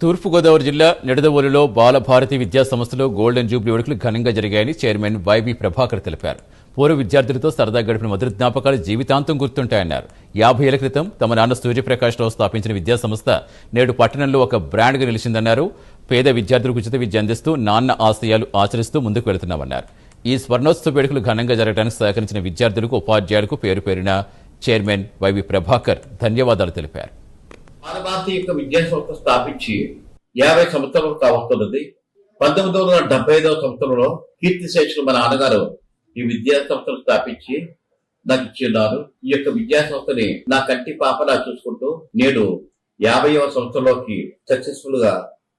తూర్పుగోదావరి జిల్లా నిడదవోలులో బాలభారతి విద్యా సంస్థలో గోల్డెన్ జూబ్లీ వేడుకలు ఘనంగా జరిగాయని చైర్మన్ వైవి ప్రభాకర్ తెలిపారు. పూర్వ విద్యార్థులతో సరదా గడిపిన మధుర జ్ఞాపకాలు జీవితాంతం గుర్తుంటాయన్నారు. 50 ఏళ్ల క్రితం తమ నాన్న సూర్యప్రకాశ్రావు స్థాపించిన విద్యా సంస్థ నేడు పట్టణంలో ఒక బ్రాండ్గా నిలిచిందన్నారు. పేద విద్యార్థులకు ఉచిత విద్య అందిస్తూ నాన్న ఆశయాలు ఆచరిస్తూ ముందుకు వెళుతున్నామన్నారు. ఈ స్వర్ణోత్సవ వేడుకలు ఘనంగా జరగడానికి సహకరించిన విద్యార్థులకు ఉపాధ్యాయులకు పేరు పేరున చైర్మన్ వైవి ప్రభాకర్ ధన్యవాదాలు తెలిపారు. బాలభారతి యొక్క విద్యా సంస్థ స్థాపించి 50 సంవత్సరాలు కావస్తున్నది. 1975వ సంవత్సరంలో కీర్తిశేషులు మా నాన్నగారు ఈ విద్యా సంస్థను స్థాపించి నాకు ఇచ్చిన్నారు. ఈ యొక్క విద్యా సంస్థని నా కంటి పాపలా చూసుకుంటూ నేడు 50వ సంవత్సరంలోకి సక్సెస్ఫుల్ గా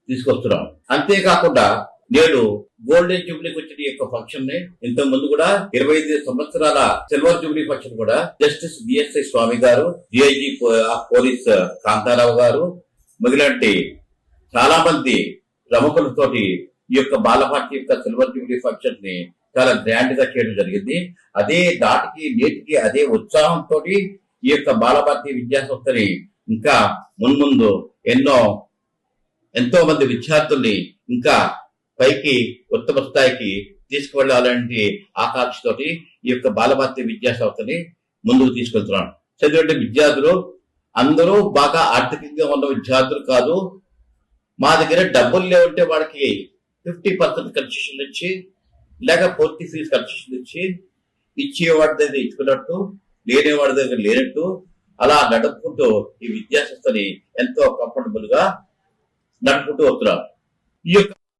తీసుకొస్తున్నాం. అంతేకాకుండా నేడు గోల్డెన్ జూబ్లీకి వచ్చిన యొక్క ఫంక్షన్ ని ఇంతకు ముందు కూడా 25 సంవత్సరాల సిల్వర్ జూబ్లీ ఫంక్షన్ కూడా జస్టిస్ బిఎస్ఐ స్వామి గారు, డిఐజీ పోలీస్ కాంతారావు గారు, మిగిలిన చాలా మంది ప్రముఖులతోటి ఈ యొక్క బాలభారతి యొక్క సిల్వర్ జూబ్లీ ఫంక్షన్ ని చాలా గ్రాండ్ గా చేయడం జరిగింది. అదే దాటికి నేటికి అదే ఉత్సాహంతో ఈ యొక్క బాలభారతి విద్యా సంస్థని ఇంకా మున్ముందు ఎంతో మంది విద్యార్థుల్ని ఇంకా పైకి ఉత్తమ స్థాయికి తీసుకువెళ్లాలంటే ఆకాంక్షతోటి ఈ యొక్క బాలభారతి విద్యా సంస్థని ముందుకు తీసుకెళ్తున్నాను. చదివే విద్యార్థులు అందరూ బాగా ఆర్థికంగా ఉన్న విద్యార్థులు కాదు. మా దగ్గర డబ్బులు లేవంటే వాడికి 50% కన్సెషన్ ఇచ్చి లేక పూర్తి ఫీజు కన్సెషన్ ఇచ్చేవాడి దగ్గర ఇచ్చుకున్నట్టు, లేనివాడి దగ్గర లేనట్టు అలా నడుపుకుంటూ ఈ విద్యా సంస్థని ఎంతో కంఫర్టబుల్ గా నడుపుకుంటూ వస్తున్నారు. ఈ యొక్క